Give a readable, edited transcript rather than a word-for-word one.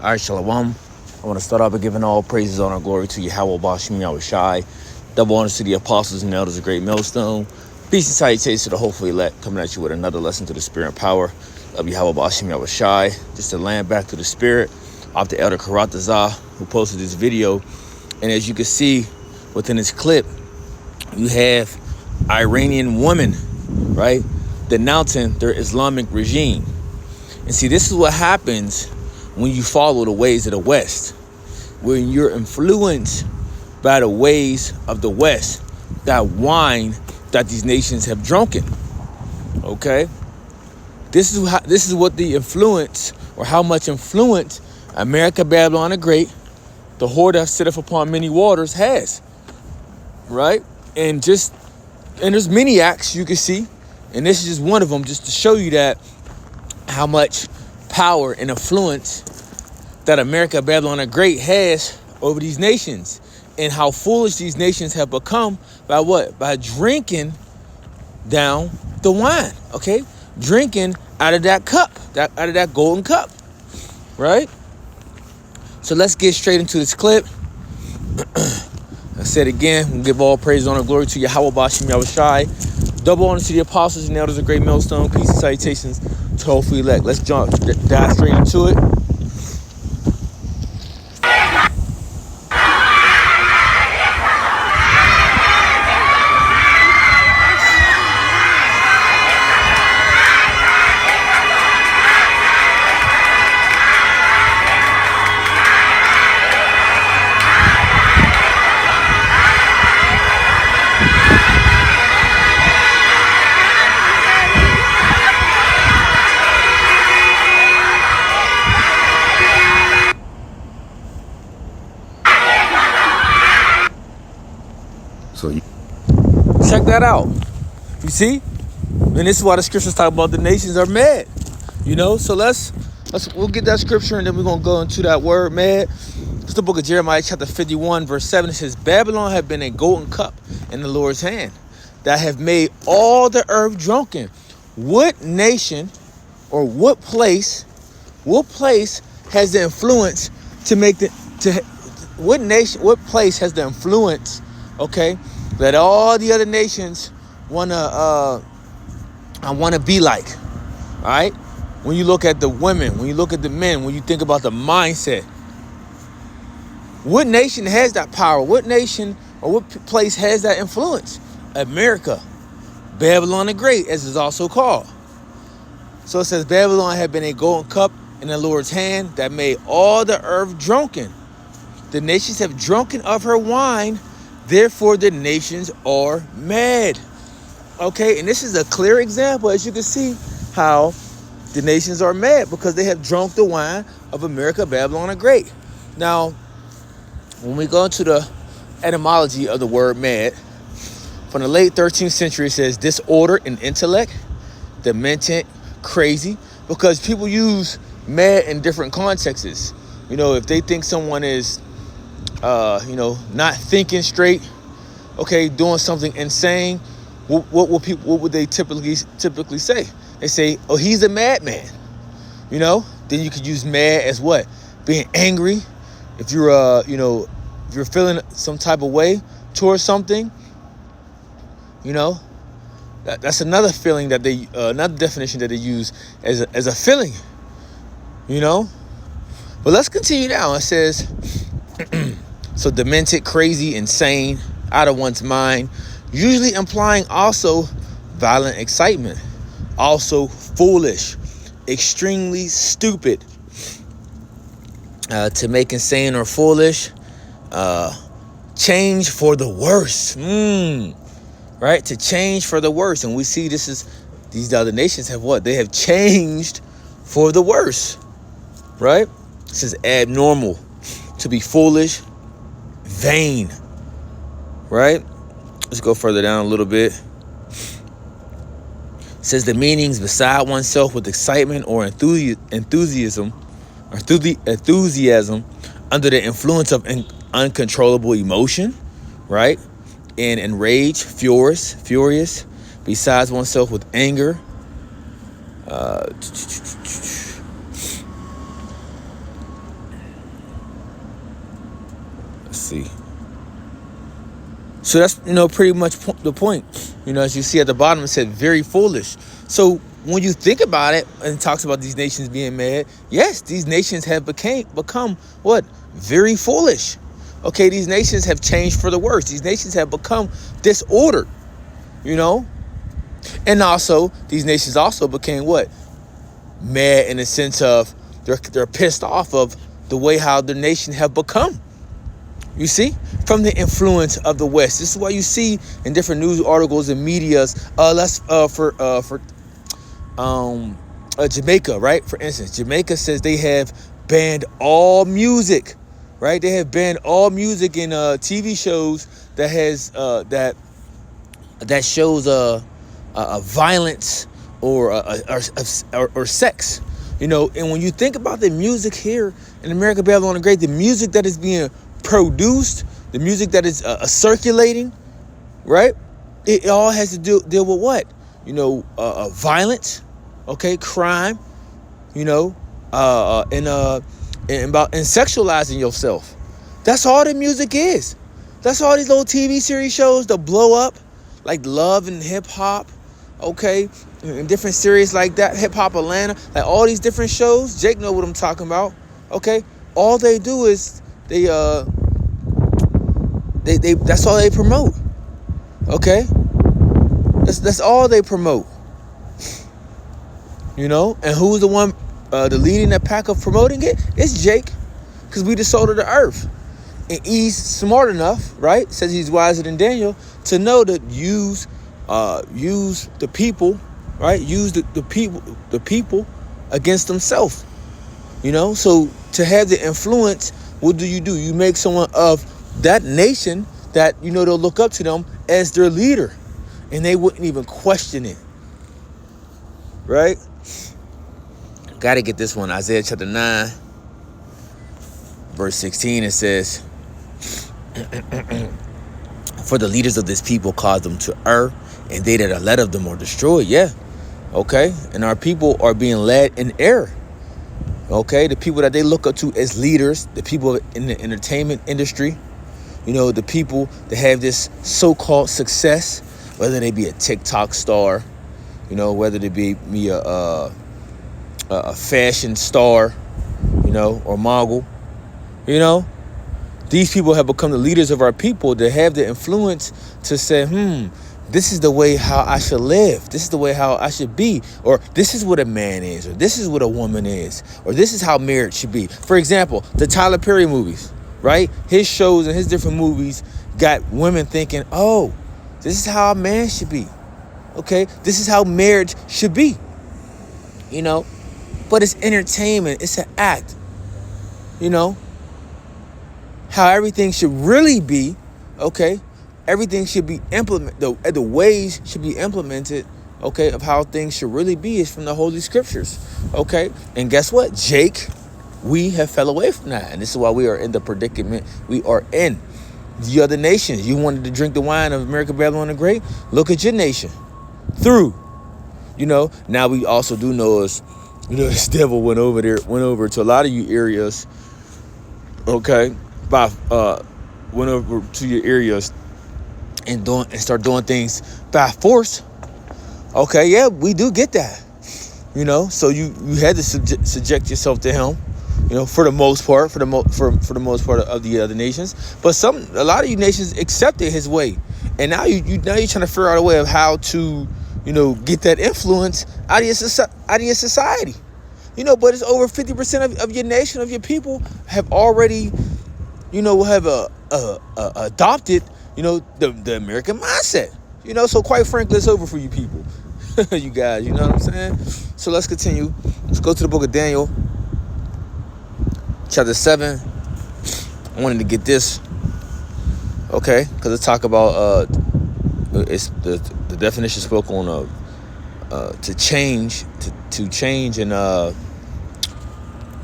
All right, Shalom. I want to start off by giving all praises, honor, and glory to Yahweh Bashim Yahushai. Double honors to the apostles and elders of Great Millstone. Peace and salutations to the hopefully elect, coming at you with another lesson to the spirit and power of Yahweh Bashim Yahushai. Just to land back to the spirit of the elder Karatazah, who posted this video. And as you can see within this clip, you have Iranian women, right, denouncing their Islamic regime. And see, this is what happens when you follow the ways of the West, when you're influenced by the ways of the West, that wine that these nations have drunken. Okay, this is what the influence, or how much influence America, Babylon the Great, the whore that sitteth upon many waters, has. Right, and there's many acts you can see, and this is just one of them, just to show you that how much power and influence that America, Babylon the Great, has over these nations, and how foolish these nations have become by what? By drinking down the wine, okay? Drinking out of that cup, out of that golden cup, right? So let's get straight into this clip. I said again, we'll give all praise, honor, and glory to Yahweh Bashim Yahushai. Double honor to the apostles and elders of Great Millstone. Peace and salutations to hopefully elect. Let's dive straight into it. So check that out. You see? And this is why the scriptures talk about the nations are mad. You know, so we'll get that scripture, and then we're gonna go into that word mad. It's the book of Jeremiah, chapter 51, verse 7. It says, Babylon have been a golden cup in the Lord's hand, that have made all the earth drunken. What nation or what place has the influence to make what place has the influence, okay, that all the other nations wanna be like? All right, when you look at the women, when you look at the men, when you think about the mindset, what nation has that power? What nation or what place has that influence? America, Babylon the Great, as is also called. So it says, Babylon had been a golden cup in the Lord's hand, that made all the earth drunken. The nations have drunken of her wine, therefore the nations are mad. Okay, and this is a clear example, as you can see, how the nations are mad because they have drunk the wine of America, Babylon the Great. Now, when we go into the etymology of the word mad, from the late 13th century, it says disorder in intellect, demented, crazy, because people use mad in different contexts. You know, if they think someone is not thinking straight, okay, doing something insane, what would they typically say? They say, oh, he's a madman. You know, then you could use mad as what? Being angry. If you're if you're feeling some type of way towards something, you know, that's another feeling that they another definition that they use as a feeling, you know. But let's continue now. It says, so demented, crazy, insane, out of one's mind, usually implying also violent excitement, also foolish, extremely stupid. To make insane or foolish, change for the worse. Right? To change for the worse. And we see these other nations have what? They have changed for the worse. Right? This is abnormal. To be foolish, vain. Right? Let's go further down a little bit. It says the meanings beside oneself with excitement or enthusiasm under the influence of uncontrollable emotion, right? And enraged, furious, besides oneself with anger. see. So that's, pretty much the point. As you see at the bottom, it said very foolish. So when you think about it and it talks about these nations being mad, yes, these nations have become what? Very foolish. Okay, these nations have changed for the worse. These nations have become disordered, And also, these nations also became what? Mad in the sense of they're pissed off of the way how the nation have become. You see, from the influence of the West. This is why you see in different news articles and medias. For Jamaica, right? For instance, Jamaica says they have banned all music, right? They have banned all music in TV shows that has that shows violence or sex. And when you think about the music here in America, Babylon the Great, the music that is being produced, the music that is circulating, right? It all has to deal with what? Violence, okay, crime, and sexualizing yourself. That's all the music is. That's all these little TV series shows that blow up, like Love and Hip Hop, okay, and different series like that, Hip Hop Atlanta, like all these different shows. Jake know what I'm talking about, okay? All they do is they that's all they promote, okay? That's all they promote, And who's the one, the leading that pack of promoting it? It's Jake, because we the salt of the earth. And he's smart enough, right? Says he's wiser than Daniel to know to use the people, right? Use the people against themselves, So to have the influence, what do? You make someone of that nation that, they'll look up to them as their leader, and they wouldn't even question it, right? Got to get this one. Isaiah chapter 9, verse 16, it says, for the leaders of this people cause them to err, and they that are led of them are destroyed. Yeah, okay? And our people are being led in error, okay? The people that they look up to as leaders, the people in the entertainment industry, the people that have this so-called success, whether they be a TikTok star, whether they be a fashion star, or mogul, these people have become the leaders of our people to have the influence to say, this is the way how I should live. This is the way how I should be. Or this is what a man is. Or this is what a woman is. Or this is how marriage should be. For example, the Tyler Perry movies, right? His shows and his different movies got women thinking, oh, this is how a man should be. Okay? This is how marriage should be. But it's entertainment. It's an act. How everything should really be, okay? Everything should be implemented, the ways should be implemented, okay, of how things should really be is from the Holy Scriptures, okay? And guess what? Jake, we have fell away from that. And this is why we are in the predicament we are in. The other nations, you wanted to drink the wine of America, Babylon the Great? Look at your nation. Through. Now we also do know is, this devil went over to a lot of you areas, okay? Went over to your areas and start doing things by force. Okay, yeah, we do get that. So you had to subject yourself to him, for the most part, for the most part of the other nations. But a lot of you nations accepted his way, and now you're trying to figure out a way of how to, get that influence out of your society. But it's over 50% of your nation, of your people have already have adopted, the American mindset. So quite frankly, it's over for you people. You guys, you know what I'm saying? So let's continue. Let's go to the book of Daniel, chapter 7. I wanted to get this, okay, because it talk about it's the definition spoke on to change and